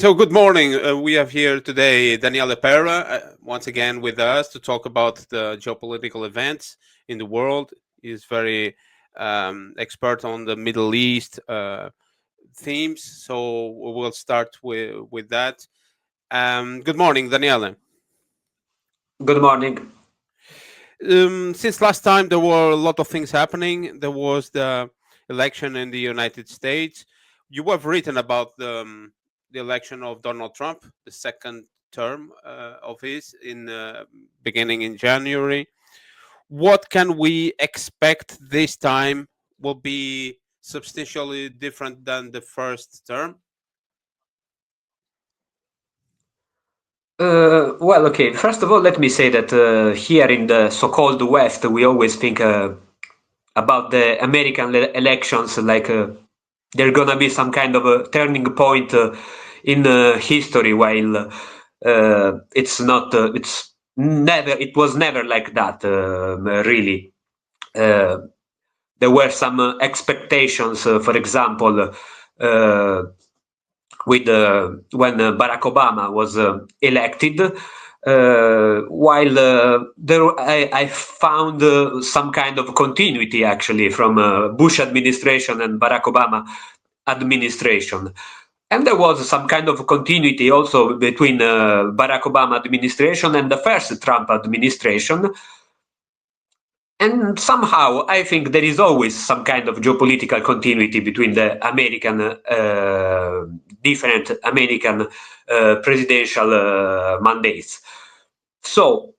So good morning. We have here today Daniele Perra once again with us to talk about the geopolitical events in the world. He's very expert on the Middle East themes. So we'll start with that. Good morning, Daniele. Good morning. Since last time, there were a lot of things happening. There was the election in the United States. You have written about the election of Donald Trump, the second term of his in beginning in January. What can we expect this time? Will be substantially different than the first term. Well, okay. First of all, let me say that here in the so-called West, we always think about the American elections like they're gonna be some kind of a turning point in history, while it's not. It's never. It was never like that. Really, uh, there were some expectations. For example. With when Barack Obama was elected. While I found some kind of continuity actually from Bush administration and Barack Obama administration. And there was some kind of continuity also between Barack Obama administration and the first Trump administration. And somehow, I think there is always some kind of geopolitical continuity between the different American presidential mandates. So,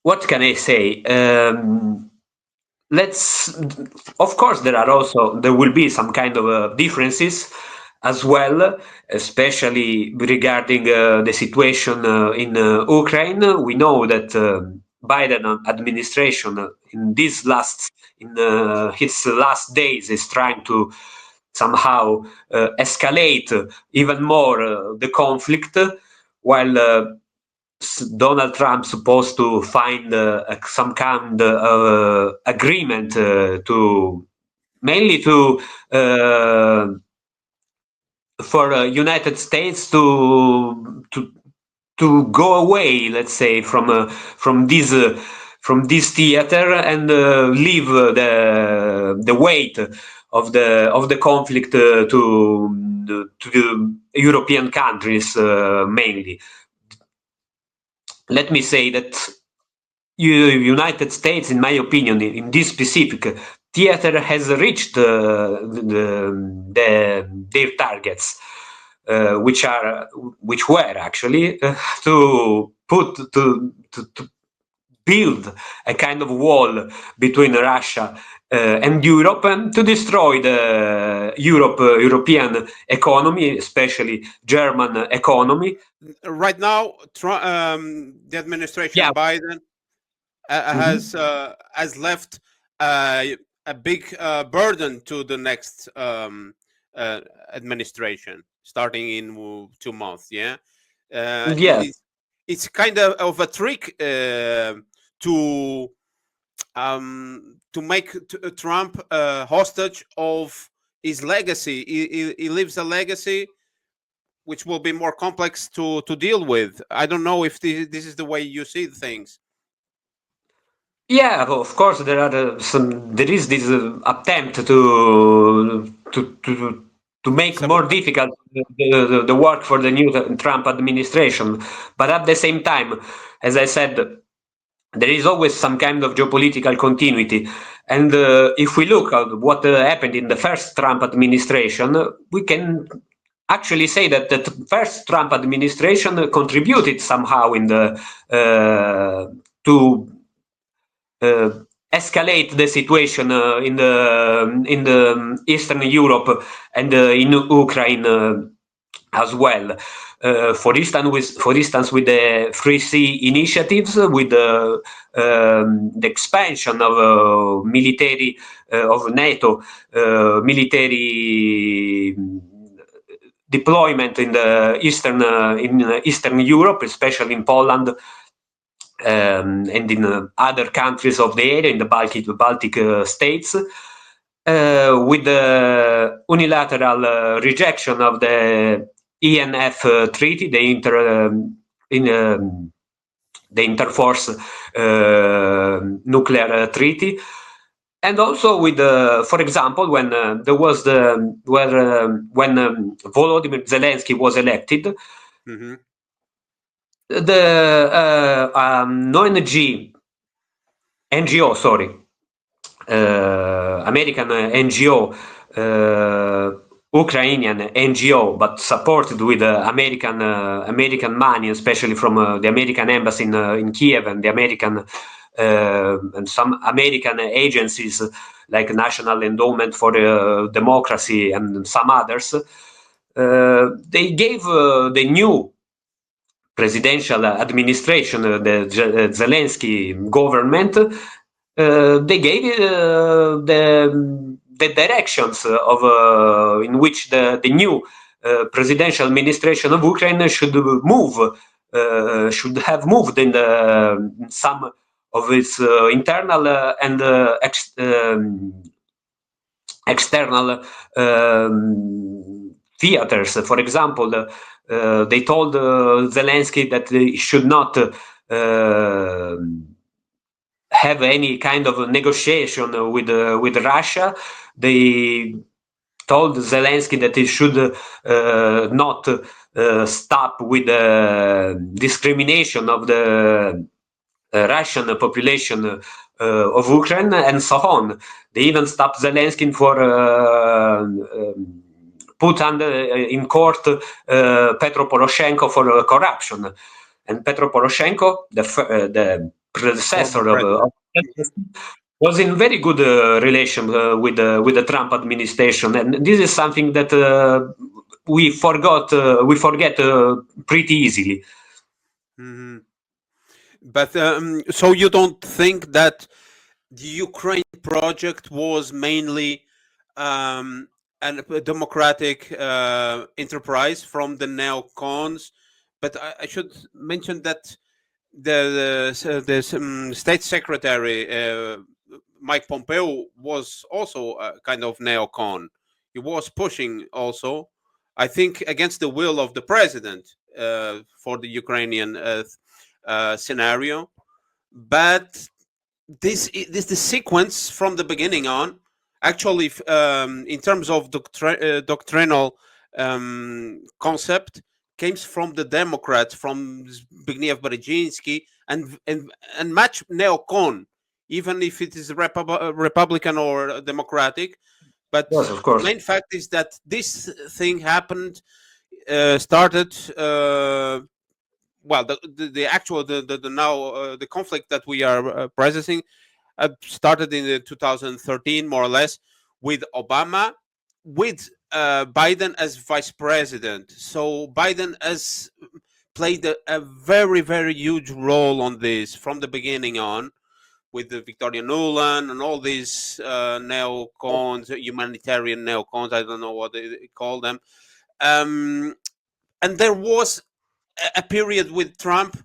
what can I say? Of course, there will be some kind of differences as well, especially regarding the situation in Ukraine. We know that Biden administration in his last days is trying to somehow escalate even more the conflict, while Donald Trump supposed to find some kind of agreement to mainly to for United States to go away, let's say, from this theater and leave the weight of the conflict to the European countries mainly. Let me say that United States, in my opinion, in this specific theater, has reached their targets, which were actually to build a kind of wall between Russia and Europe, and to destroy the European economy, especially German economy. Right now, the administration Yeah. Biden Mhm. has left uh, a big burden to the next uh, administration starting in 2 months. Yeah, uh, Yeah. it, it's kind of a trick to make Trump hostage of his legacy. He leaves a legacy which will be more complex to deal with. I don't know if this is the way you see things. Yeah, of course, there is this attempt to make more Sabotage. difficult the work for the new Trump administration. But at the same time, as I said, there is always some kind of geopolitical continuity. And if we look at what happened in the first Trump administration, we can actually say that the first Trump administration contributed somehow in the to uh, escalate the situation in the Eastern Europe and in Ukraine as well. For instance, with the Free Sea initiatives, with the expansion of military of NATO military deployment in the Eastern Europe, especially in Poland, and in other countries of the area, in the Baltic states, with the unilateral rejection of the ENF treaty, the Interforce nuclear treaty, and also with, for example, when there was when Volodymyr Zelensky was elected, Mm-hmm. the NGO, sorry, American NGO, Ukrainian NGO, but supported with American money, especially from the American embassy in Kiev and the American and some American agencies like National Endowment for Democracy and some others. They gave the new presidential administration, the Zelensky government, they gave the directions of in which the new presidential administration of Ukraine should move, should have moved in some of its internal and external theaters. For example, they told Zelensky that he should not have any kind of negotiation with Russia. They told Zelensky that he should not stop with the discrimination of the Russian population of Ukraine and so on. They even stopped Zelensky for put under in court Petro Poroshenko for corruption. And Petro Poroshenko, the Former predecessor president. of was in very good relation with the Trump administration, and this is something that we forget pretty easily. Mm-hmm. But so you don't think that the Ukraine project was mainly a democratic enterprise from the neocons? But I should mention that the state secretary Mike Pompeo was also a kind of neocon. He was pushing also, I think, against the will of the president for the Ukrainian scenario. But this the sequence from the beginning on. Actually, in terms of doctrinal concept, came from the Democrats, from Zbigniew Brzezinski, and much neocon, even if it is Republican or Democratic. But Yes, of the course. main fact is that this thing happened, started. Well, the actual the now the conflict that we are processing started in 2013, more or less, with Obama, with Biden as vice president. So Biden has played a very, very huge role on this from the beginning on, with the Victoria Nuland and all these neocons, humanitarian neocons, I don't know what they call them. And there was a period with Trump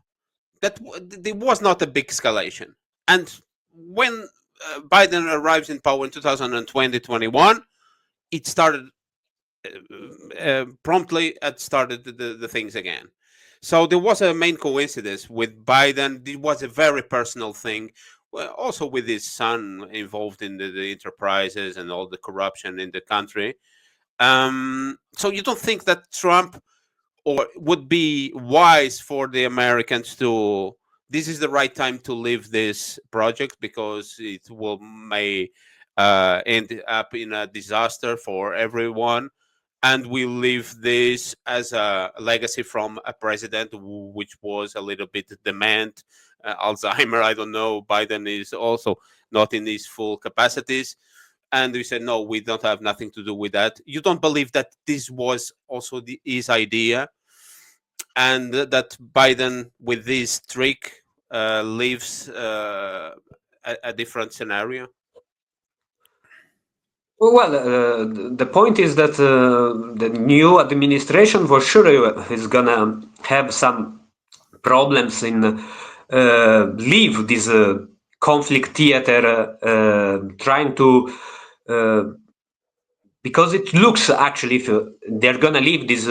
that there was not a big escalation. And when Biden arrives in power in 2020-21, it started promptly. It started the things again. So there was a main coincidence with Biden. It was a very personal thing. Well, also with his son involved in the enterprises and all the corruption in the country. So you don't think that Trump or would be wise for the Americans to this is the right time to leave this project because it will may end up in a disaster for everyone, and we leave this as a legacy from a president which was a little bit dement, Alzheimer, I don't know. Biden is also not in his full capacities, and we said no, we don't have nothing to do with that. You don't believe that this was also his idea, and that Biden, with this trick, leaves a different scenario? Well, the point is that the new administration for sure is gonna have some problems in leave this conflict theater, trying to because it looks actually if they're gonna leave this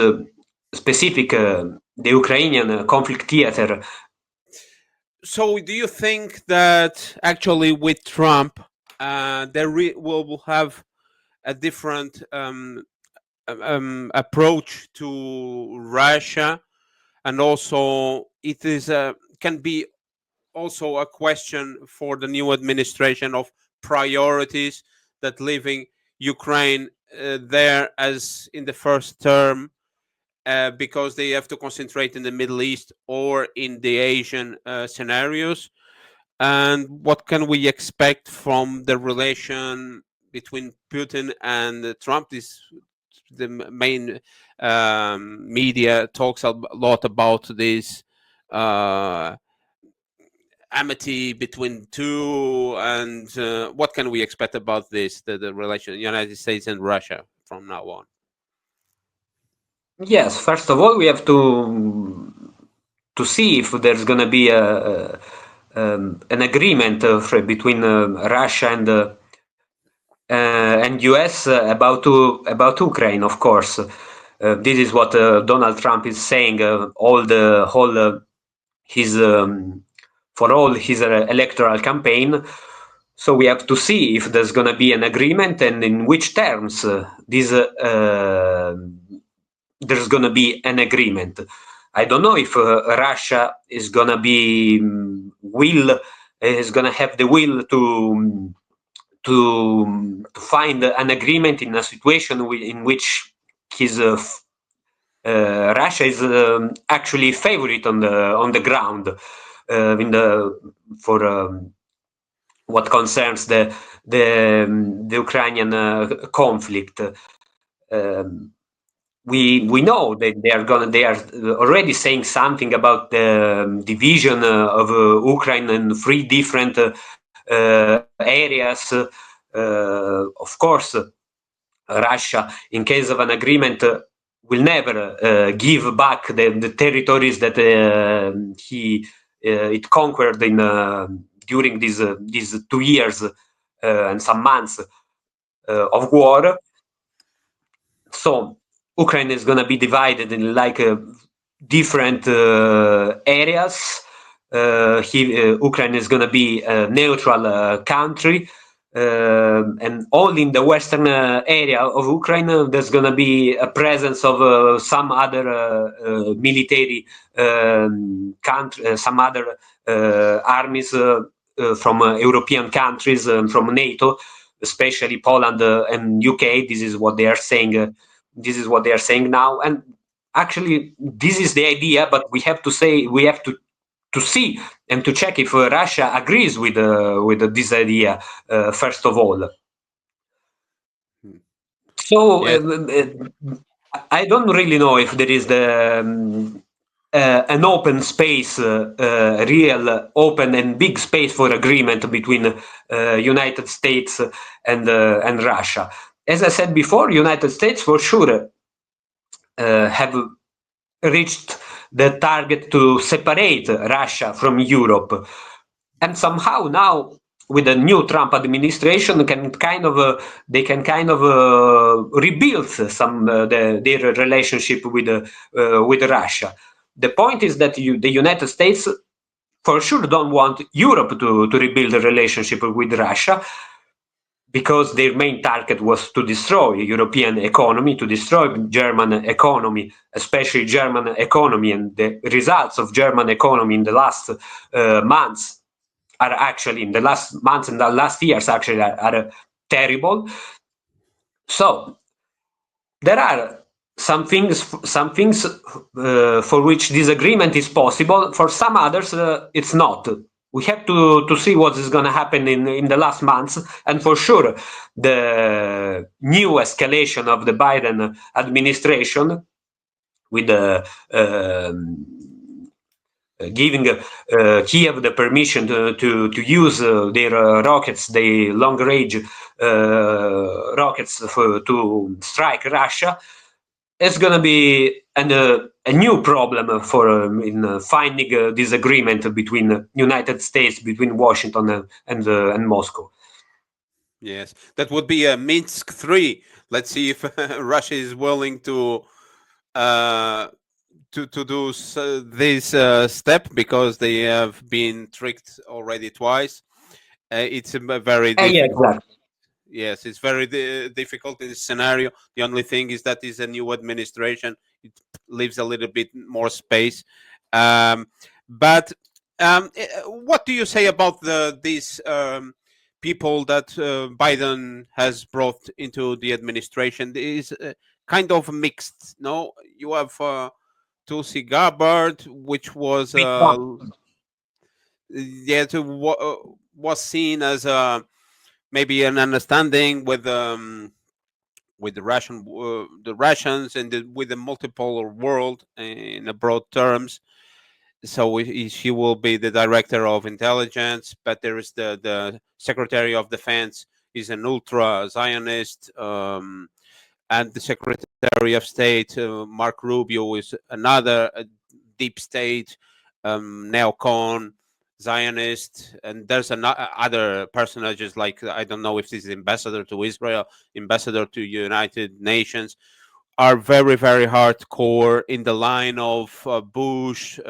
specific the Ukrainian conflict theater. So, do you think that actually with Trump, will have a different approach to Russia, and also it is can be also a question for the new administration of priorities, that leaving Ukraine there as in the first term, because they have to concentrate in the Middle East or in the Asian scenarios. And what can we expect from the relation between Putin and Trump? This the main media talks a lot about this uh, amity between two, and what can we expect about this, the relation United States and Russia from now on? Yes, first of all, we have to see if there's going to be an agreement between Russia and US about Ukraine. Of course, this is what Donald Trump is saying. All the whole his for all his electoral campaign. So we have to see if there's going to be an agreement and in which terms this there's going to be an agreement. I don't know if Russia is going to be is going to have the will to find an agreement in a situation in which his Russia is actually favorite on the ground in the for what concerns the Ukrainian conflict. Um, we know that they are already saying something about the division of Ukraine in three different areas. Of course, Russia, in case of an agreement, will never give back the territories that it conquered in during these 2 years and some months of war. So Ukraine is going to be divided in like different areas. Ukraine is going to be a neutral country. And all in the western area of Ukraine, there's going to be a presence of some other military country, some other armies from European countries and from NATO, especially Poland and UK. This is what they are saying. This is what they are saying now, and actually, this is the idea. But we have to see and to check if Russia agrees with this idea first of all. Hmm. So Yes. I don't really know if there is an open space, real open and big space for agreement between United States and Russia. As I said before, United States for sure have reached the target to separate Russia from Europe, and somehow now with the new Trump administration they can kind of rebuild their relationship with Russia. The point is that the United States for sure don't want Europe to rebuild a relationship with Russia, because their main target was to destroy European economy, to destroy German economy, especially German economy, and the results of German economy in the last months are actually in the last months and the last years actually are terrible. So there are some things for which this agreement is possible. For some others, it's not. We have to see what is going to happen in the last months, and for sure, the new escalation of the Biden administration with the giving Kiev the permission to use their rockets, the long range rockets to strike Russia, it's going to be a new problem for in finding a disagreement between United States, between Washington and Moscow. Yes, that would be a Minsk 3. Let's see if Russia is willing to to do this step because they have been tricked already twice. It's a very Yeah, difficult. exactly. Yes, it's very difficult in this scenario. The only thing is that is a new administration. It leaves a little bit more space. Um, but what do you say about these people that Biden has brought into the administration? It is kind of mixed. No, you have Tulsi Gabbard, which was Big Trump. yeah, was seen as maybe an understanding with the Russians and with the multipolar world in a broad terms. So she will be the director of intelligence, but there is the secretary of defense is an ultra Zionist, and the secretary of state Mark Rubio is another deep state neocon Zionist, and there's other personages like I don't know if this is ambassador to Israel, ambassador to United Nations, are very very hardcore in the line of Bush,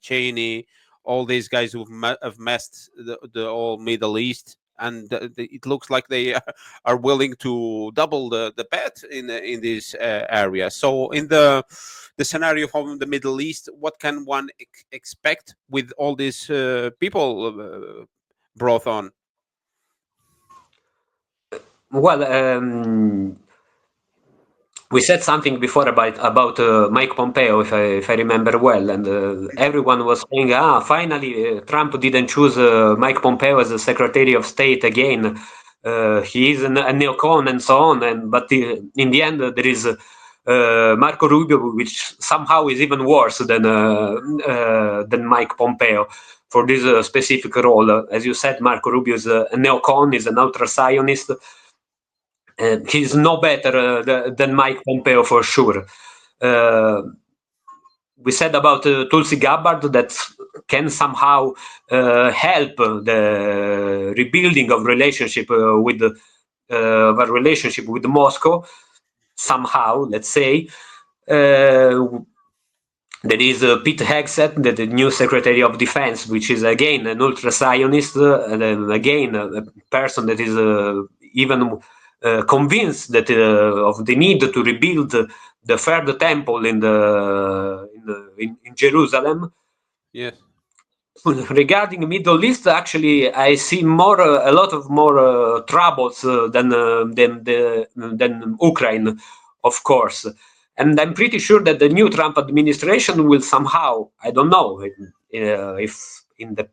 Cheney, all these guys have messed the whole Middle East, and it looks like they are willing to double the bet in this area. So in the scenario from the Middle East, what can one expect with all these people brought on? Well, we said something before about Mike Pompeo, if I remember well, and everyone was saying, finally, Trump didn't choose Mike Pompeo as the Secretary of State again. He is a neocon and so on, and but in the end, there is Marco Rubio, which somehow is even worse than Mike Pompeo for this specific role. As you said, Marco Rubio is a neocon, is an ultra Zionist. He's no better than Mike Pompeo for sure. Uh, we said about Tulsi Gabbard that can somehow help the rebuilding of relationship with the relationship with Moscow somehow. Let's say. There is Pete Hegseth, the new Secretary of Defense, which is again an ultra-Zionist, and again a person that is even convinced that of the need to rebuild the Third Temple in Jerusalem. Yes. Regarding Middle East, actually, I see more a lot of more troubles than Ukraine, of course. And I'm pretty sure that the new Trump administration will somehow, I don't know if in the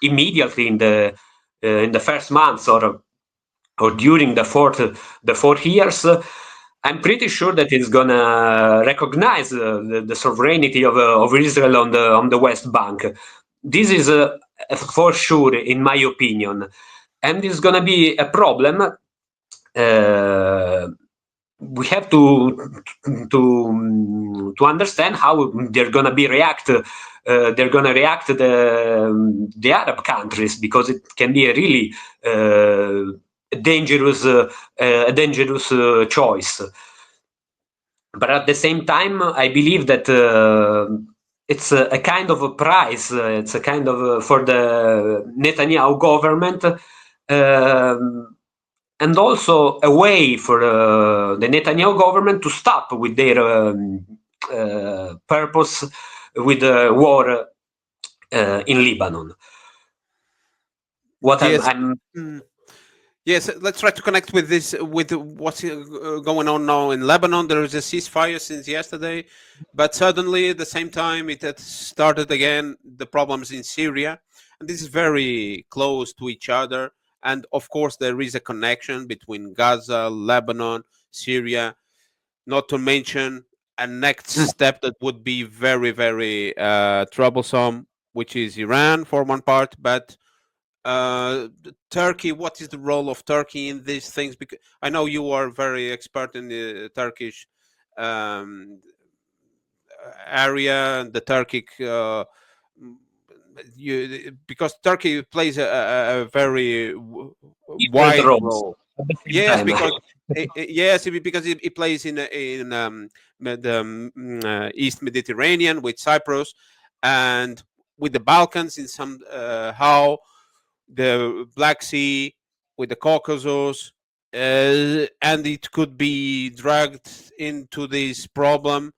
immediately in the first months or during the 4 years. I'm pretty sure that it's gonna recognize the sovereignty of Israel on the West Bank. This is for sure, in my opinion, and it's gonna be a problem. We have to understand how they're gonna be react. They're gonna react the Arab countries, because it can be a really dangerous choice. But at the same time, I believe that it's a kind of a prize. It's a kind of for the Netanyahu government, and also a way for the Netanyahu government to stop with their purpose with the war in Lebanon. What Yes. I'm Yes, let's try to connect with this, with what's going on now in Lebanon. There is a ceasefire since yesterday, but suddenly at the same time it had started again the problems in Syria, and this is very close to each other. And of course, there is a connection between Gaza, Lebanon, Syria. Not to mention a next step that would be very, very troublesome, which is Iran for one part, but Turkey. What is the role of Turkey in these things? Because I know you are very expert in the Turkish um, area and the Turkic. Because Turkey plays a very different wide roles. role. at the same Yes, time. because because it plays in the East Mediterranean with Cyprus, and with the Balkans in some how the Black Sea with the Caucasus, and it could be dragged into this problem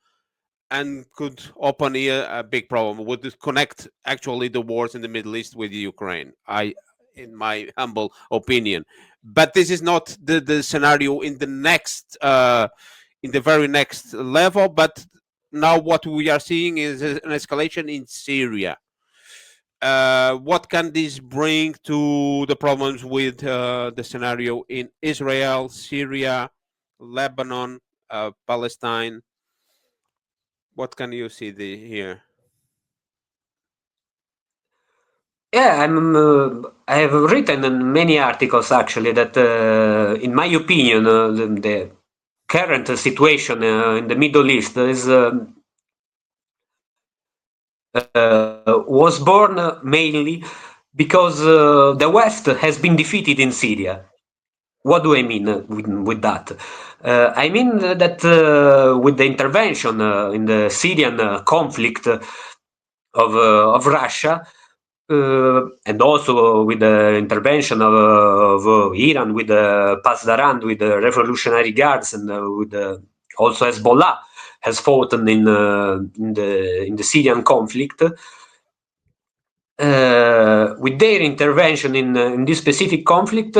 and could open a big problem. Would it connect actually the wars in the Middle East with Ukraine? In my humble opinion, but this is not the scenario in the next in the very next level. But now what we are seeing is an escalation in Syria. What can this bring to the problems with the scenario in Israel, Syria, Lebanon, Palestine? What can you see here? Yeah, I have written in many articles actually that, in my opinion, the current situation in the Middle East is was born mainly because the West has been defeated in Syria. What do I mean with that? I mean that with the intervention in the Syrian conflict of Russia, and also with the intervention of Iran, with the Pasdaran, with the Revolutionary Guards, and with also Hezbollah has fought in the Syrian conflict. With their intervention in this specific conflict,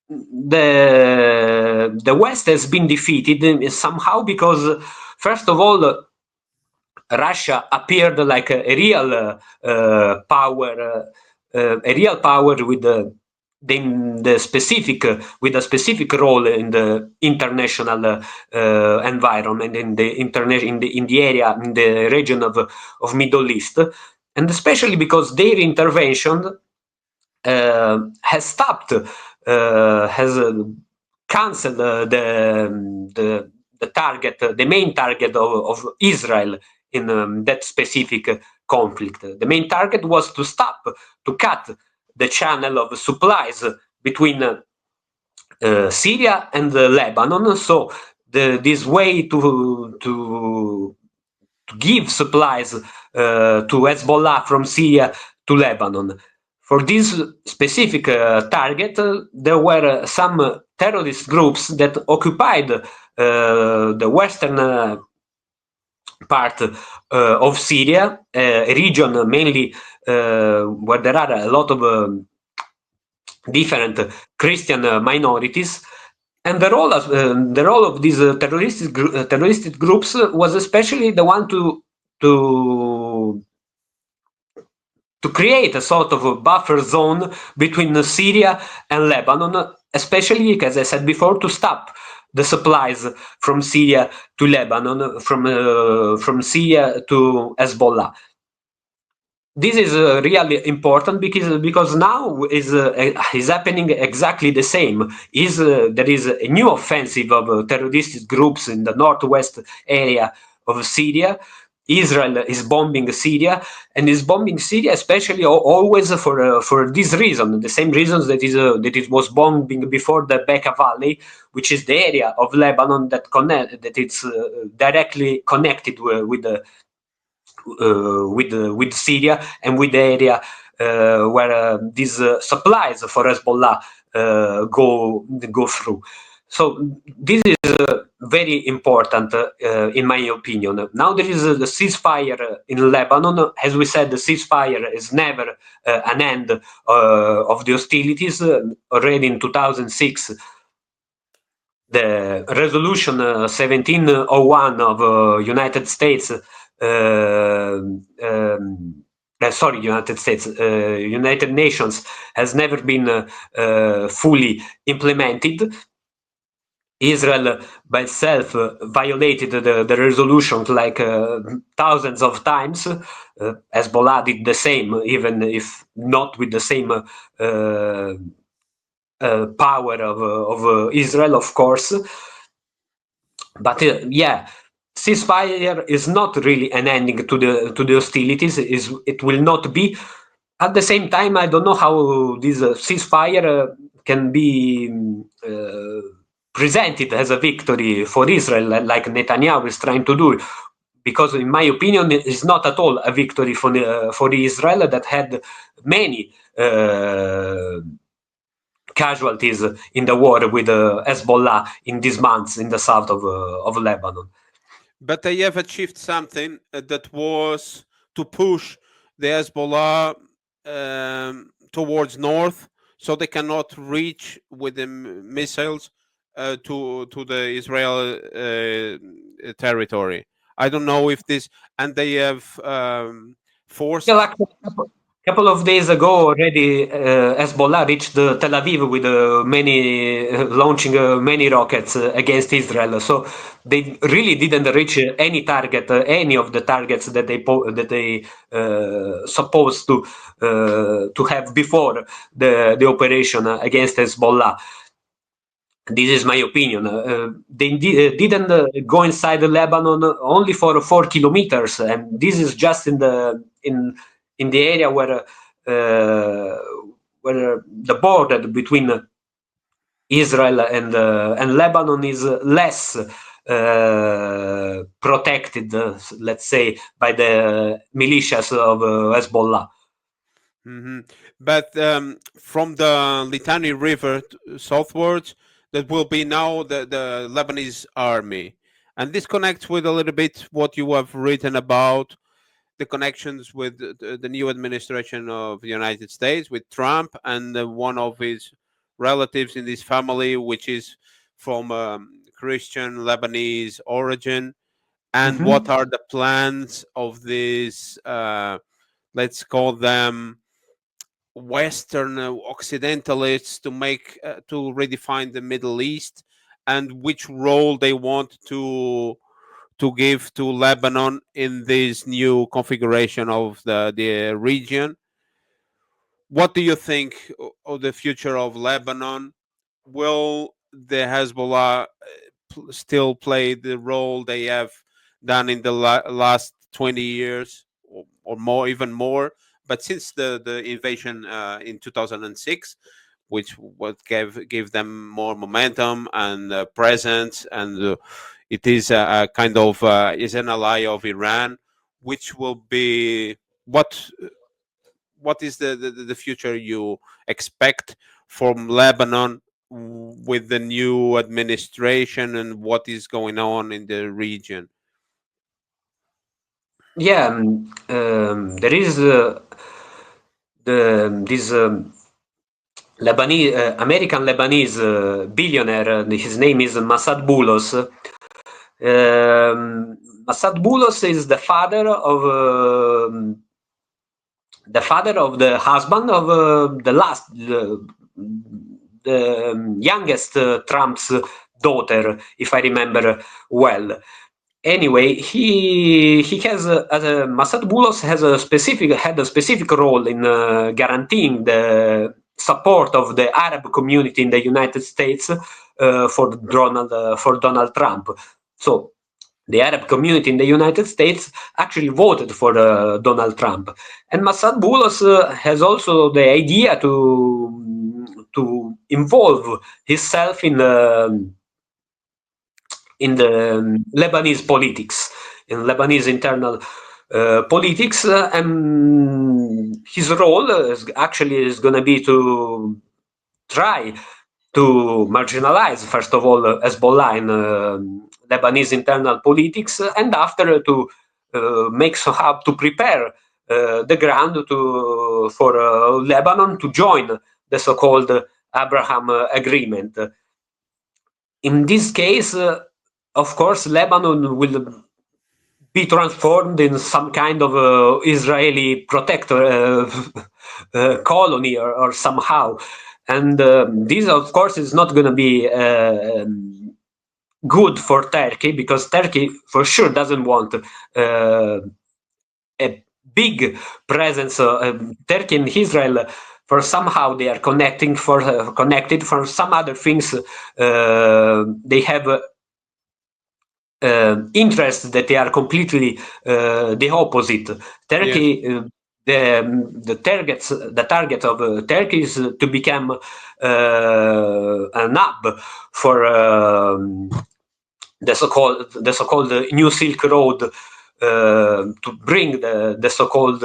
the West has been defeated somehow because, first of all, Russia appeared like a real power, a real power with the specific with a specific role in the international environment, in the in the area, in the region of Middle East, and especially because their intervention has stopped, has cancelled the target, the main target of Israel in that specific conflict. The main target was to stop, to cut the channel of supplies between Syria and Lebanon. So this way to give supplies to Hezbollah from Syria to Lebanon. For this specific target, there were some terrorist groups that occupied the western part of Syria, a region mainly where there are a lot of different Christian minorities. And the role of these terroristic groups was especially the one to to create a sort of a buffer zone between Syria and Lebanon, especially, as I said before, to stop the supplies from Syria to Lebanon, from Syria to Hezbollah. This is really important because now is happening exactly the same. There is a new offensive of terrorist groups in the northwest area of Syria. Israel is bombing Syria, and is bombing Syria especially always for this reason, the same reasons that it was bombing before the Bekaa Valley, which is the area of Lebanon that it's directly connected with the with Syria and with the area where these supplies for Hezbollah go through. So this is very important in my opinion. Now there is the ceasefire in Lebanon. As we said, the ceasefire is never an end of the hostilities. Already in 2006, the resolution 1701 of United States, United States, United Nations has never been fully implemented. Israel by itself violated the resolutions like thousands of times. Hezbollah did the same, even if not with the same power of Israel, of course. But yeah, ceasefire is not really an ending to the hostilities. It will not be. At the same time, I don't know how this ceasefire presented as a victory for Israel, like Netanyahu is trying to do, because in my opinion it is not at all a victory for Israel that had many casualties in the war with Hezbollah in these months in the south of Lebanon. But they have achieved something that was to push the Hezbollah towards north, so they cannot reach with the missiles to the Israel territory. I don't know if this, and they have Well, forced. actually, a couple of days ago already, Hezbollah reached Tel Aviv with launching many rockets against Israel. So they really didn't reach any target, any of the targets that they supposed to have before the operation against Hezbollah. This is my opinion. They didn't go inside Lebanon only for 4 kilometers, and this is just in the area where the border between Israel and Lebanon is less protected, let's say, by the militias of Hezbollah. Mhm. But from the Litani River southwards, that will be now the Lebanese army. And this connects with a little bit what you have written about the connections with the new administration of the United States, with Trump and one of his relatives in this family, which is from Christian Lebanese origin. And what Mhm. are the plans of these, let's call them Western Occidentalists, to make to redefine the Middle East, and which role they want to give to Lebanon in this new configuration of the region. What do you think of the future of Lebanon? Will the Hezbollah still play the role they have done in the last 20 years, or more, even more? But since the invasion in 2006, which what gave them more momentum and presence, and it is a kind of is an ally of Iran, which will be what what is the future you expect from Lebanon with the new administration, and what is going on in the region? Yeah, there is this Lebanese, American Lebanese billionaire. His name is Massad Boulos. Massad Boulos is the father of the husband of the youngest Trump's daughter, if I remember well. Anyway, he has Massad Boulos had a specific role in guaranteeing the support of the Arab community in the United States for Donald Trump. So the Arab community in the United States actually voted for Donald Trump, and Massad Boulos has also the idea to involve himself in the Lebanese politics, in Lebanese internal politics, and his role is going to be to try to marginalize, first of all, Hezbollah in Lebanese internal politics, and after to make somehow to prepare the ground for Lebanon to join the so-called Abraham Agreement. In this case, of course, Lebanon will be transformed in some kind of Israeli protector colony or somehow. And this, of course, is not going to be good for Turkey, because Turkey for sure doesn't want a big presence. Turkey and Israel, for somehow they are connected for some other things. They have interests that they are completely the opposite. Yes. Turkey the target of Turkey is to become an hub for the so-called New Silk Road, to bring the so-called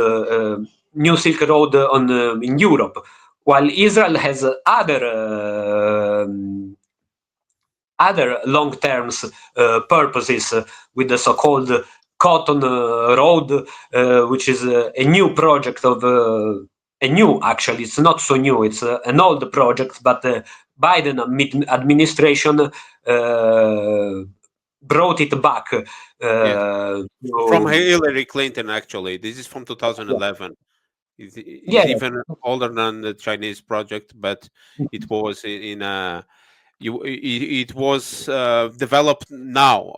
New Silk Road on in Europe, while Israel has other long-term purposes with the so-called Cotton Road, which is a new project of a new, actually, it's not so new, it's an old project, but Biden administration brought it back. Yes, from To, Hillary Clinton. Actually, this is from 2011. Is yeah, even older than the Chinese project, but it was in a it was developed now.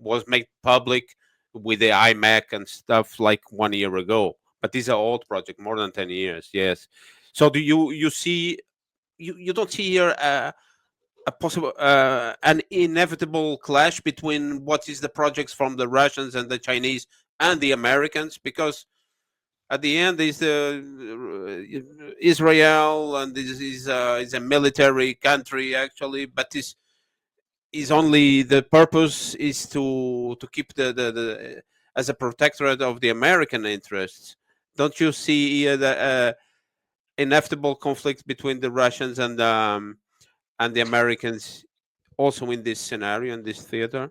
Was made public with the iMac and stuff like 1 year ago. But these are old project, more than 10 years. Yes. So do you see you don't see here a possible an inevitable clash between what is the projects from the Russians and the Chinese and the Americans, because at the end is the Israel, and this is a military country actually, but is only the purpose is to keep the as a protectorate of the American interests. Don't you see the inevitable conflict between the Russians and the Americans also in this scenario, in this theater?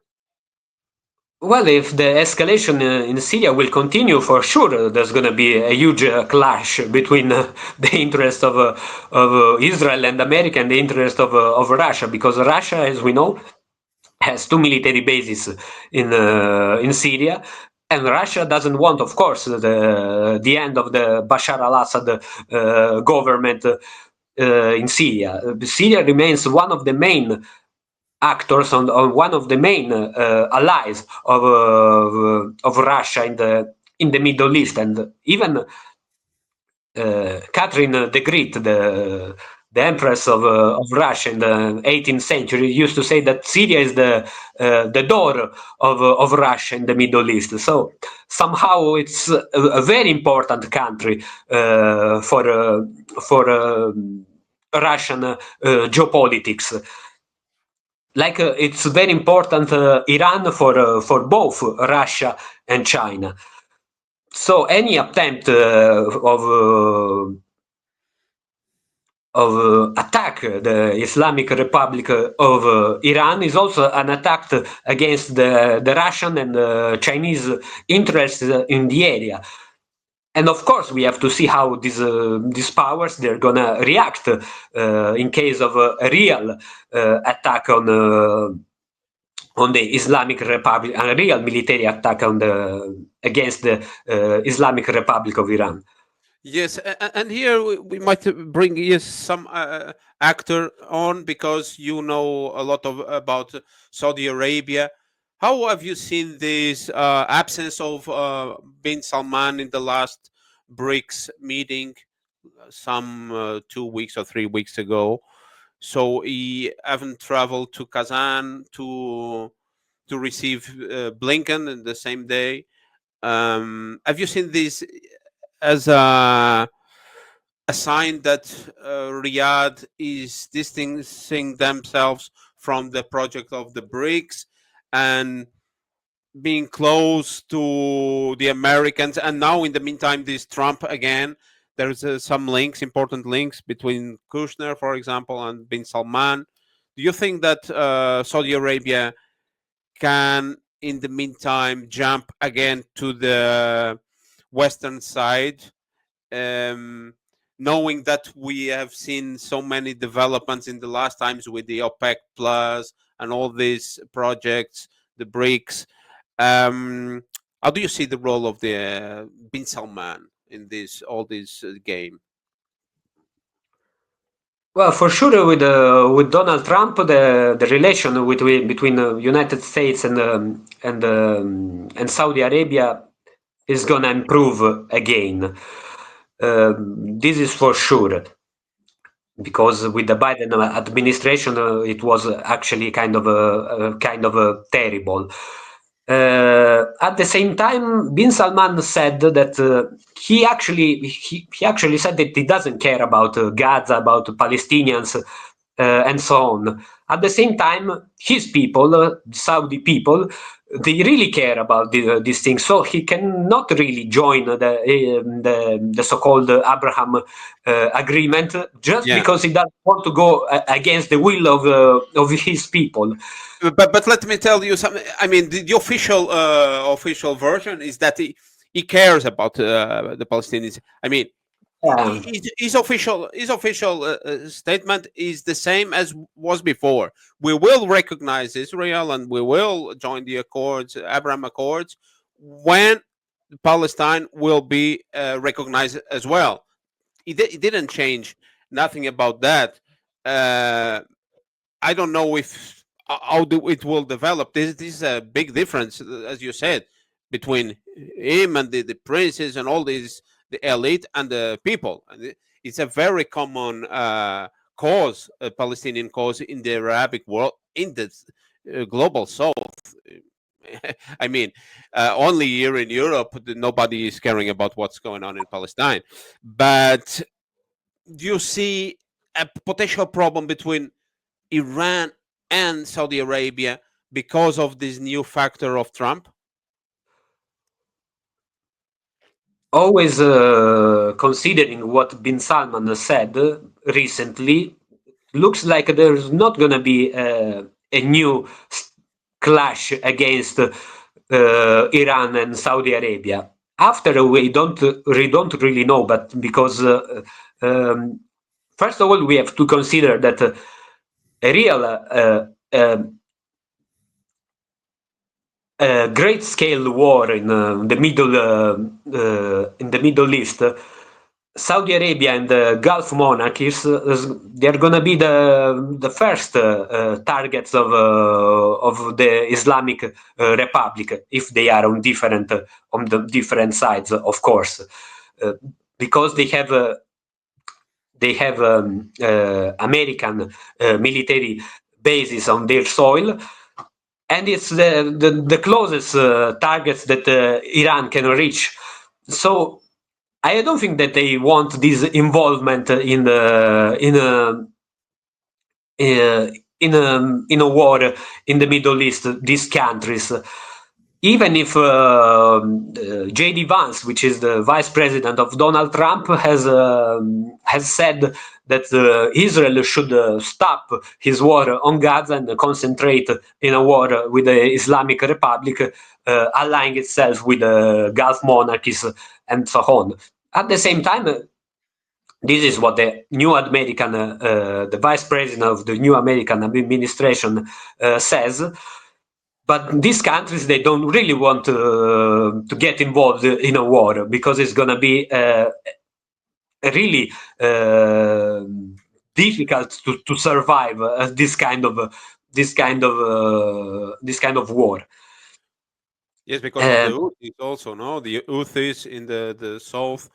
well, if the escalation in Syria will continue, for sure, there's going to be a huge clash between the interest of Israel and America and the interest of Russia, because Russia, as we know, has two military bases in Syria, and Russia doesn't want, of course, the end of the Bashar al-Assad government in Syria. Syria remains one of the main actors on one of the main allies of Russia in the Middle East, and even Catherine the Great, the Empress of Russia in the 18th century, used to say that Syria is the door of Russia in the Middle East. So somehow it's a very important country for Russian geopolitics. Like it's very important Iran for both Russia and China. So any attempt of attack the Islamic Republic of Iran is also an attack against the Russian and Chinese interests in the area. And of course, we have to see how these powers they're gonna react in case of a real attack on the Islamic Republic, a real military attack on the against the Islamic Republic of Iran. Yes, and here we might bring yes some actor on, because you know a lot of about Saudi Arabia. How have you seen this absence of bin Salman in the last BRICS meeting, some 2 weeks or 3 weeks ago? So he haven't traveled to Kazan to receive Blinken in the same day. Have you seen this as a sign that Riyadh is distancing themselves from the project of the BRICS and being close to the Americans? And now, in the meantime, this Trump again. There's some links, important links between Kushner, for example, and bin Salman. Do you think that Saudi Arabia can, in the meantime, jump again to the Western side, um, knowing that we have seen so many developments in the last times with the OPEC Plus and all these projects, the BRICS? How do you see the role of the bin Salman in this all this game? Well, for sure, with Donald Trump, the relation between the United States and Saudi Arabia is gonna improve again. This is for sure, because with the Biden administration, it was actually kind of a terrible. At the same time, Bin Salman said that he actually said that he doesn't care about Gaza, about Palestinians, and so on. At the same time, his people, Saudi people, they really care about these things. So he cannot really join the so-called Abraham agreement just Yeah. because he doesn't want to go against the will of his people. But let me tell you something. I mean, the official version is that he cares about the Palestinians. I mean, Yeah. his official statement is the same as was before. We will recognize Israel and we will join the accords, Abraham Accords, when Palestine will be recognized as well. It didn't change nothing about that. Uh, I don't know if it will develop. This is a big difference, as you said, between him and the princes and all these, the elite and the people. And it's a very common cause, a Palestinian cause in the Arabic world, in the global South. I mean, only here in Europe, nobody is caring about what's going on in Palestine. But do you see a potential problem between Iran and Saudi Arabia because of this new factor of Trump? Always considering what Bin Salman said recently, looks like there's not going to be a new clash against Iran and Saudi Arabia. After we don't really know, but because um, first of all we have to consider that a real great scale war in the Middle East, Saudi Arabia and the Gulf monarchies, they're gonna be the first targets of the Islamic Republic if they are on the different sides, of course, uh, because they have American military bases on their soil, and it's the closest targets that Iran can reach. So I don't think that they want this involvement in a war in the Middle East. These countries, even if J.D. Vance, which is the vice president of Donald Trump, has said that Israel should stop his war on Gaza and concentrate in a war with the Islamic Republic, allying itself with the Gulf monarchies and so on. At the same time, this is what the vice president of the new American administration says. But these countries, they don't really want to get involved in a war because it's going to be really difficult to survive this kind of war. Yes, because of Uh, the Houthis also, no? The Houthis in the south,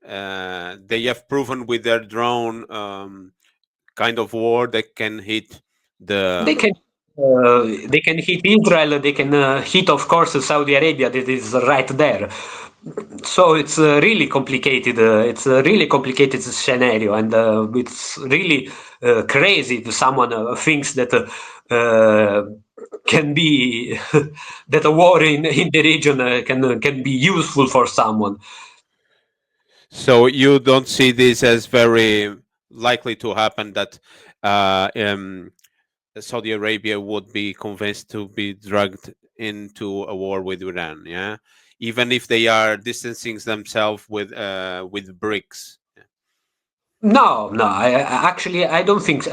they have proven with their drone kind of war that can hit they the. can they can hit Israel. They can hit, of course, Saudi Arabia. That is right there. So it's really complicated. It's a really complicated scenario, and it's really crazy if someone thinks that can be that a war in the region can be useful for someone. So you don't see this as very likely to happen that uh, um, Saudi Arabia would be convinced to be dragged into a war with Iran, yeah, even if they are distancing themselves with BRICS. No, no. I don't think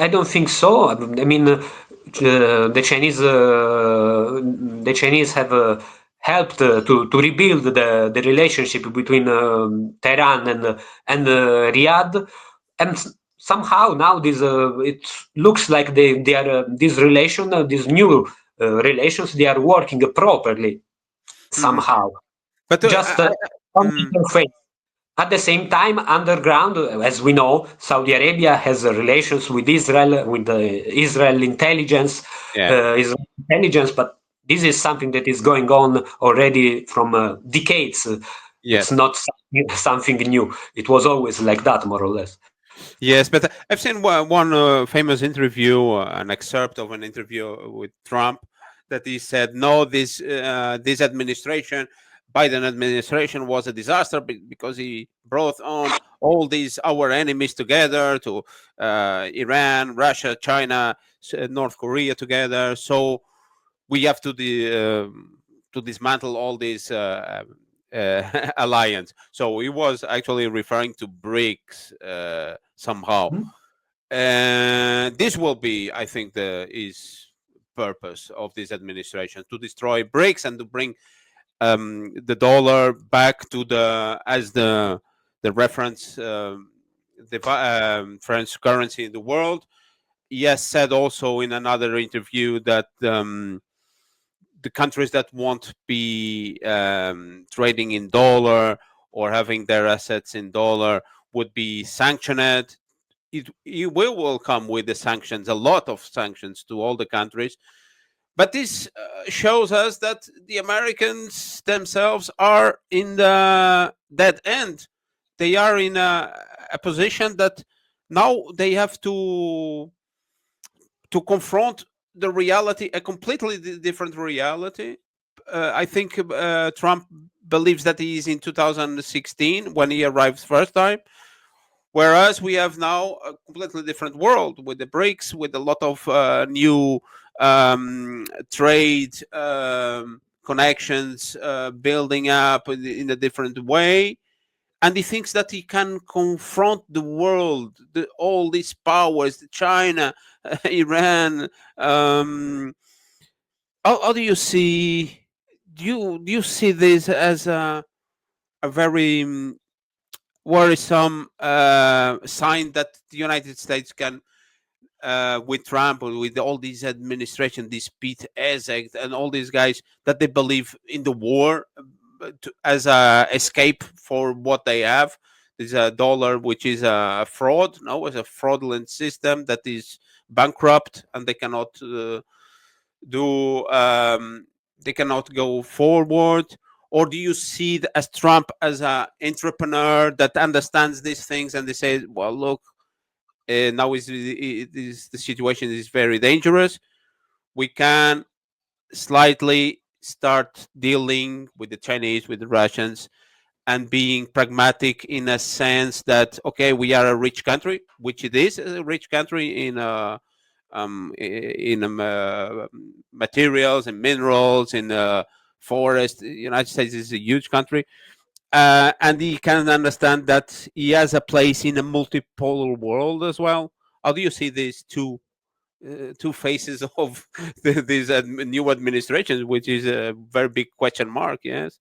so. I mean, the Chinese have helped to rebuild the relationship between Tehran and Riyadh, and somehow now this it looks like they are this relation, these new relations, they are working properly Mhm. somehow. But Just on mm, interface. At the same time, underground, as we know, Saudi Arabia has relations with Israel, with the Israel intelligence, yeah, but this is something that is going on already from decades. It's Yes. not something new. It was always like that, more or less. Yes, but I've seen one famous interview, an excerpt of an interview with Trump, that he said, "No, this administration, Biden administration, was a disaster because he brought on all these our enemies together to Iran, Russia, China, North Korea together. So we have to dismantle all these alliance." So he was actually referring to BRICS somehow. Mhm. This will be, I think, the is purpose of this administration to destroy BRICS and to bring the dollar back to the reference French currency in the world. He has said also in another interview that the countries that won't be trading in dollar or having their assets in dollar would be sanctioned. It will come with the sanctions, a lot of sanctions to all the countries. But this shows us that the Americans themselves are in the dead end. They are in a position that now they have to confront the reality, a completely different reality. I think Trump believes that he is in 2016 when he arrived first time, whereas we have now a completely different world with the BRICS, with a lot of new trade connections building up in a different way. And he thinks that he can confront the world, all these powers, China, Iran. Um, how do you see? Do you see this as a very worrisome sign that the United States can, with Trump or with all these administration, this Pete Hegseth and all these guys, that they believe in the war as a escape for what they have? There's a dollar which is a fraud, no, it's a fraudulent system that is bankrupt, and they cannot do they cannot go forward. Or do you see as Trump as a entrepreneur that understands these things and they say, well, look, now the situation is very dangerous. We can slightly start dealing with the Chinese, with the Russians, and being pragmatic in a sense that, okay, we are a rich country, which it is a rich country in materials and minerals, in forest. The United States is a huge country, and he can understand that he has a place in a multipolar world as well. How do you see these two faces of this new administration, which is a very big question mark? Yes.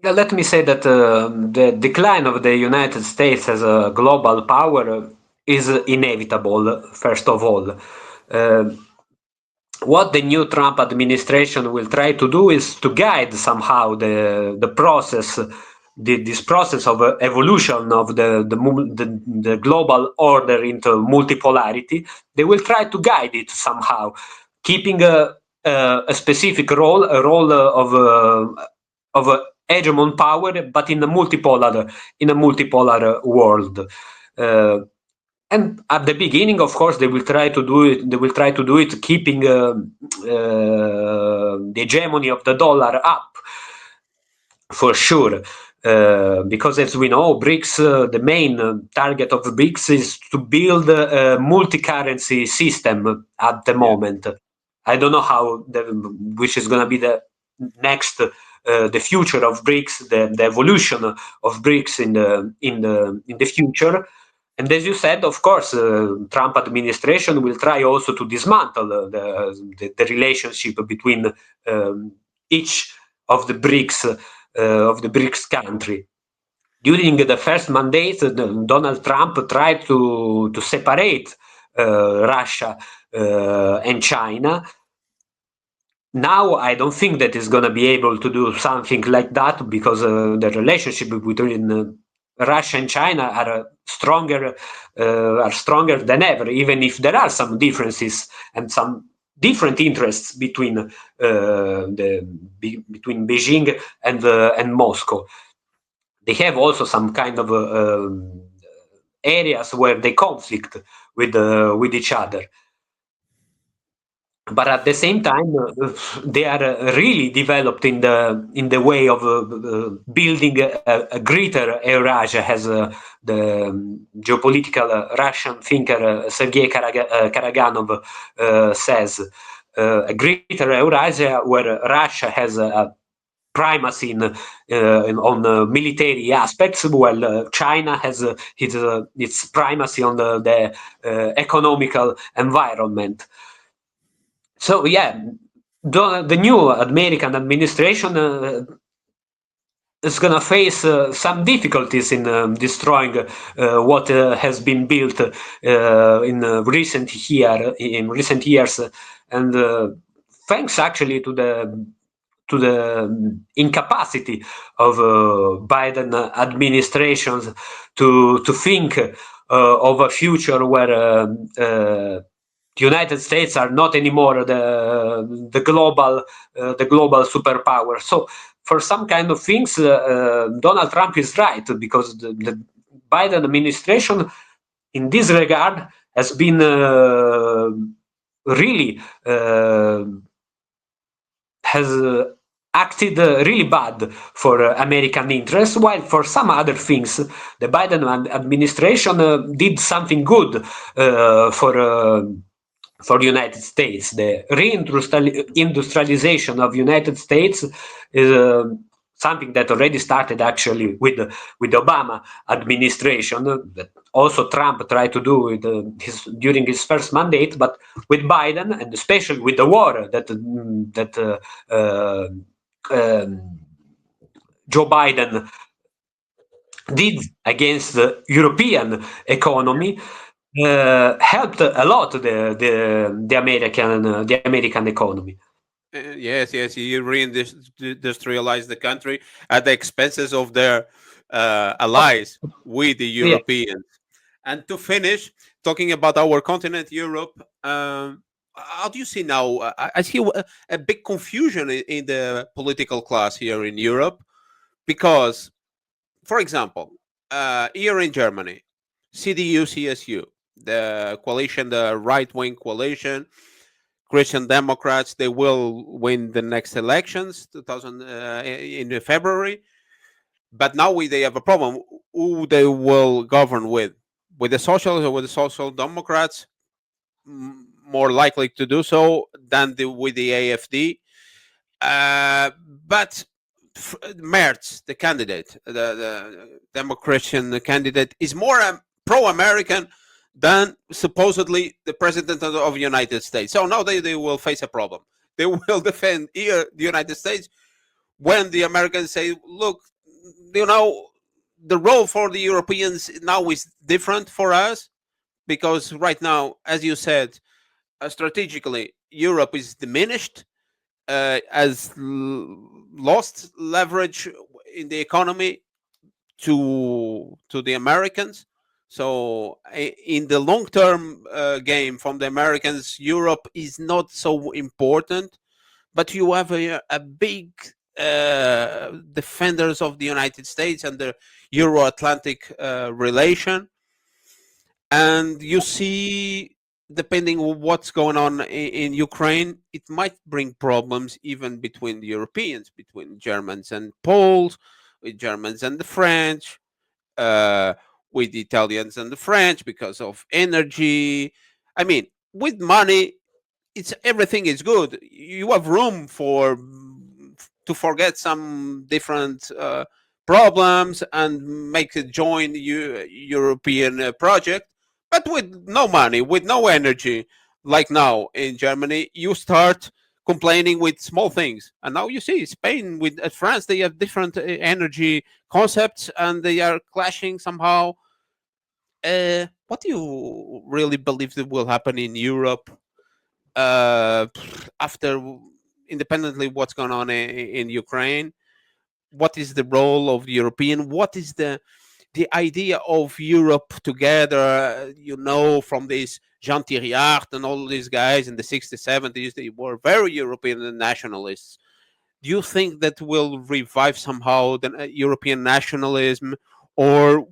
Yeah, let me say that the decline of the United States as a global power is inevitable, first of all. Uh, what the new Trump administration will try to do is to guide somehow the process, this process of evolution of the global order into multipolarity. They will try to guide it somehow, keeping a specific role, a role of hegemon power, but in a multipolar world. Uh, and at the beginning, of course, they will try to do it. They will try to do it, keeping the hegemony of the dollar up, for sure. Because as we know, BRICS, the main target of BRICS is to build a multi-currency system at the Yeah. moment. I don't know which is going to be the next, the future of BRICS, the evolution of BRICS in the future. And as you said, of course, Trump administration will try also to dismantle the relationship between each of the BRICS country. During the first mandate, Donald Trump tried to separate Russia and China. Now I don't think that he's going to be able to do something like that, because the relationship between Russia and China are stronger than ever, even if there are some differences and some different interests between Beijing and Moscow. They have also some kind of areas where they conflict with each other. But at the same time, they are really developed in the way of building a greater Eurasia, as the geopolitical Russian thinker Sergei Karaganov says. A greater Eurasia where Russia has a primacy on military aspects, while China has its primacy on the economical environment. So yeah, the new American administration is going to face some difficulties in destroying what has been built in recent years, and thanks actually to the incapacity of Biden administrations to think of a future where the United States are not anymore the global superpower. So for some kind of things, Donald Trump is right, because the Biden administration, in this regard, has been really has acted really bad for American interests, while for some other things, the Biden administration did something good for the United States. The reindustrialization of United States is something that already started actually with Obama administration, that also Trump tried to do during his first mandate, but with Biden, and especially with the war that Joe Biden did against the European economy, helped a lot the American economy. Yes, yes, you reindustrialize the country at the expenses of their allies with the Yeah. Europeans. And to finish, talking about our continent, Europe, how do you see now? I see a big confusion in the political class here in Europe because, for example, here in Germany, CDU, CSU, the coalition, the right wing coalition, Christian Democrats, they will win the next elections, 2000 in February. But now they have a problem. Who they will govern with the socialists or with the social democrats? More likely to do so than with the AFD. But Merz, the candidate, the Democratic candidate, is more pro-American than supposedly the president of the United States. So now they will face a problem. They will defend here the United States when the Americans say, look, the role for the Europeans now is different for us, because right now, as you said, strategically, Europe is diminished, has lost leverage in the economy to the Americans. So in the long term game from the Americans, Europe is not so important, but you have a big defenders of the United States and the Euro-Atlantic relation, and you see, depending on what's going on in Ukraine, it might bring problems even between the Europeans, between Germans and Poles, with Germans and the French, uh, with the Italians and the French because of energy. I mean, with money, it's everything is good. You have room to forget some different problems and make a joint European project. But with no money, with no energy, like now in Germany, you start complaining with small things. And now you see Spain with France, they have different energy concepts and they are clashing somehow. What do you really believe that will happen in Europe uh, after, independently what's going on in Ukraine? What is the role of the European? What is the idea of Europe together? From this Jean Thiriart and all these guys in the 60s, 70s, they were very European nationalists. Do you think that will revive somehow the European nationalism, or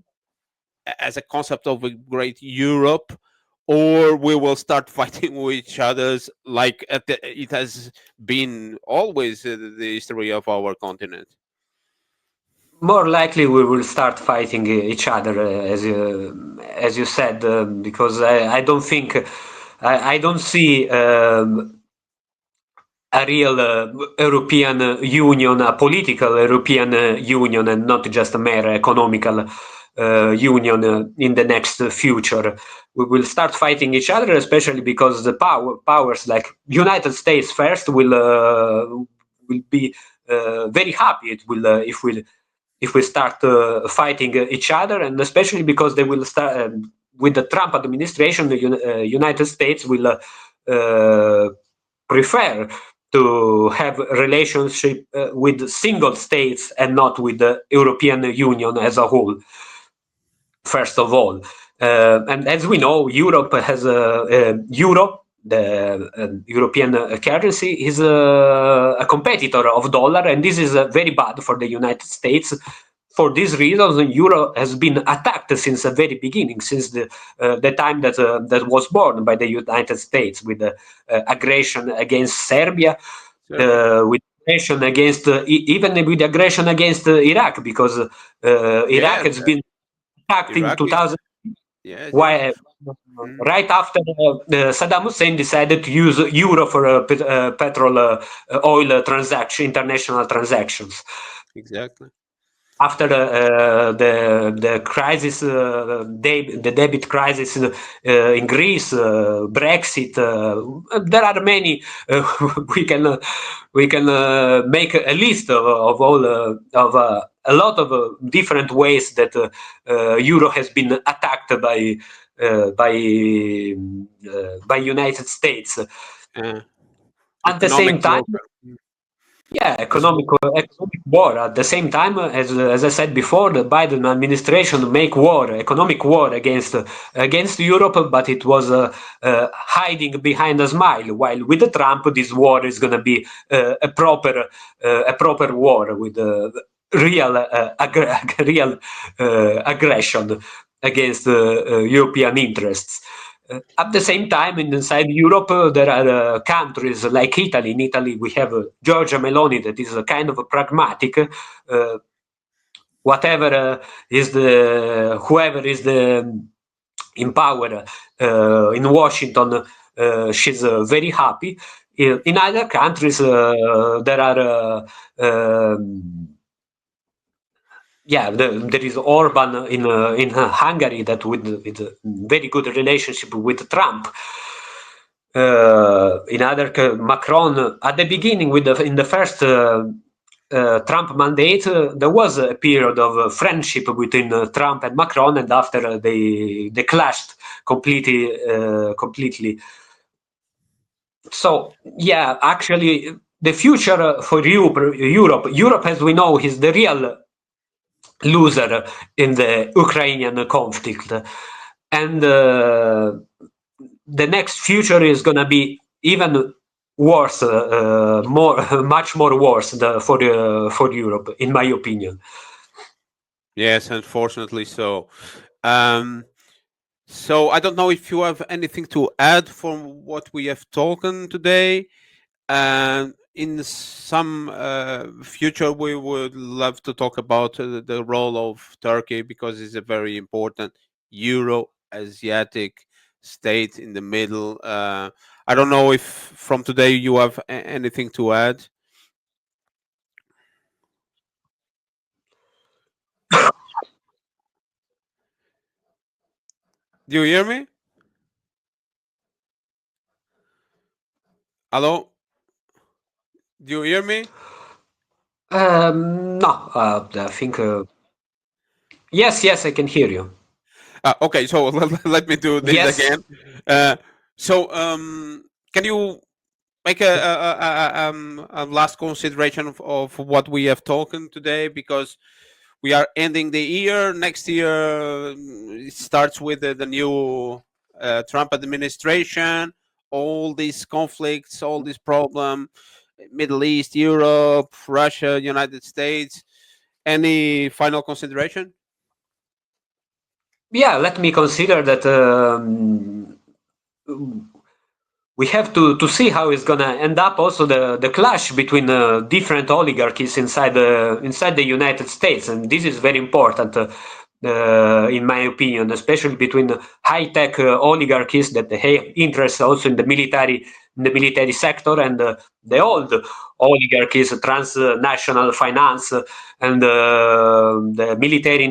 as a concept of a great Europe, or we will start fighting with each others like it has been always the history of our continent? More likely, we will start fighting each other, as you said, because I don't think I don't see a real European Union, a political European Union, and not just a mere economical union in the next future. We will start fighting each other, especially because the powers like United States first will be very happy. It will if we start fighting each other, and especially because they will start with the Trump administration, the United States will prefer to have a relationship with single states and not with the European Union as a whole. First of all, and as we know, Europe has a euro. The European currency is a competitor of dollar, and this is very bad for the United States. For this reason, euro has been attacked since the very beginning, since the time that was born by the United States with the aggression against Serbia, Serbia, with aggression against even with aggression against Iraq, because Iraq yeah, has been attacked in Iraq is, 2000. yes, yes. Why, Mm, right after Saddam Hussein decided to use euro for petrol, oil transaction, international transactions. exactly. After the crisis, the debit crisis in Greece, Brexit, there are many. We can make a list of all of a lot of different ways that euro has been attacked by United States. Uh, At the same Economic time, warfare. Mm. yeah, As well. economic war. At the same time, as I said before, the Biden administration make war, economic war against Europe, but it was hiding behind a smile. While with the Trump, this war is going to be a proper war with real real aggression against European interests. At the same time, inside Europe, there are countries like Italy. In Italy, we have Giorgia Meloni, that is a kind of a pragmatic. Whatever is the whoever is the in power in Washington, she's very happy. In other countries, there are. Yeah, there is Orban in Hungary that with a very good relationship with Trump. In other Macron at the beginning with in the first Trump mandate, there was a period of friendship between Trump and Macron, and after they clashed completely. So yeah, actually, the future for Europe, as we know, is the real loser in the Ukrainian conflict, and the next future is going to be even worse, more much more worse for Europe, in my opinion. Yes, unfortunately so. Um, so I don't know if you have anything to add from what we have talked today. In some future, we would love to talk about the role of Turkey, because it's a very important Euro-Asiatic state in the middle. I don't know if from today you have anything to add. Do you hear me? Hello? Do you hear me? No, I think yes, I can hear you. Okay, so let me do this Yes. again. Uh, so, can you make a last consideration of what we have talked today? Because we are ending the year. Next year it starts with the new Trump administration, all these conflicts, all this problem, Middle East, Europe, Russia, United States. Any final consideration? Yeah, let me consider that we have to see how it's gonna end up. Also, the clash between different oligarchies inside the United States, and this is very important, in my opinion, especially between high tech oligarchies that have interests also in the military sector, and the old oligarchies, transnational finance, and the military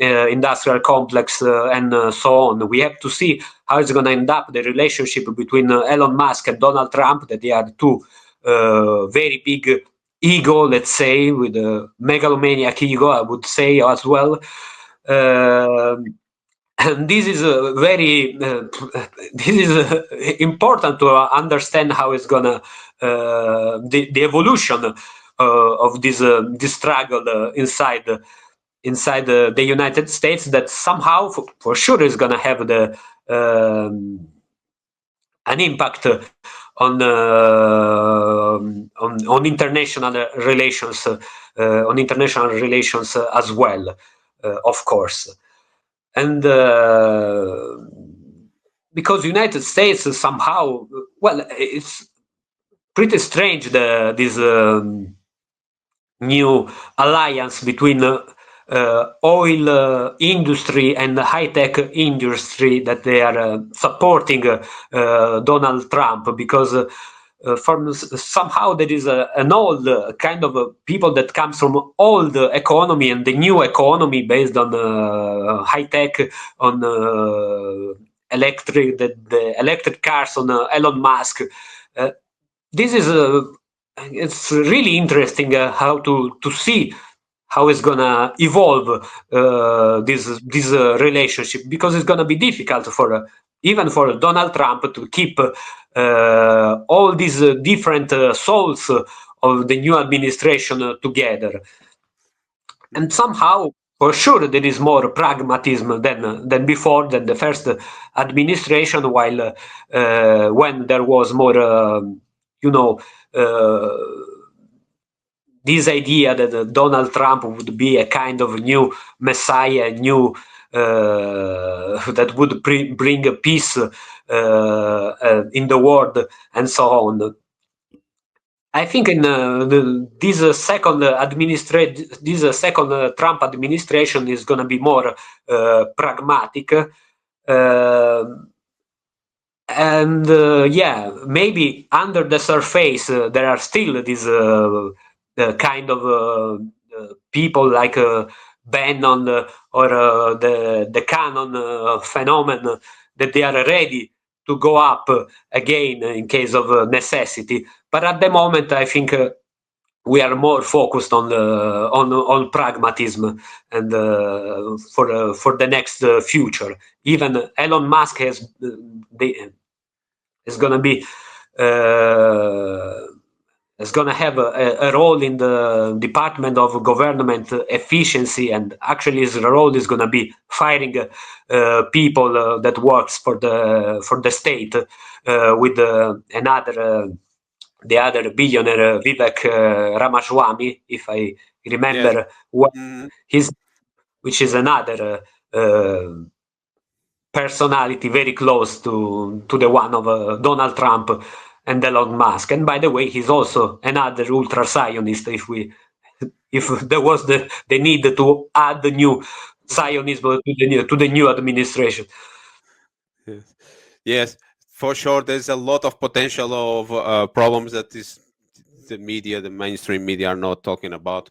industrial complex, and so on. We have to see how it's going to end up the relationship between Elon Musk and Donald Trump, that they are two very big ego, let's say, with a megalomaniac ego, I would say as well. And this is very this is important to understand how it's gonna the evolution of this struggle inside the United States, that somehow for sure is gonna have the an impact on international relations, as well, of course. And because United States somehow, well, it's pretty strange, this new alliance between oil industry and high tech industry, that they are supporting Donald Trump, because from somehow there is an old kind of people that comes from old economy and the new economy based on high tech, on the electric cars, on Elon Musk. This is it's really interesting how to see how it's gonna evolve this relationship, because it's gonna be difficult for even for Donald Trump to keep all these different souls of the new administration together. And somehow, for sure, there is more pragmatism than before, than the first administration, while when there was more, you know, uh, this idea that Donald Trump would be a kind of new messiah, new that would bring a peace in the world, and so on. I think in this second Trump administration is going to be more pragmatic, and yeah, maybe under the surface there are still these kind of people like Bannon, or the Canon phenomenon, that they are ready to go up again in case of necessity. But at the moment, I think we are more focused on pragmatism, and for the next future. Even Elon Musk is going to be is going to have a role in the Department of Government Efficiency, and actually his role is going to be firing people that works for the state, with another the other billionaire, Vivek Ramaswamy, if I Yes. remember well, Hmm. his, which is another personality very close to the one of Donald Trump and Elon Musk. And by the way, he's also another ultra Zionist. If there was the need to add the new Zionism to the new administration. Yes. Yes, for sure. There's a lot of potential of problems that the media, the mainstream media, are not talking about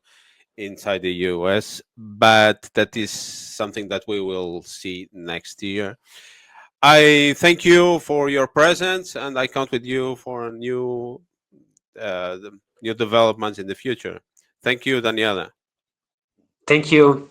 inside the US, but that is something that we will see next year. I thank you for your presence, and I count with you for new developments in the future. Thank you, Daniela. Thank you.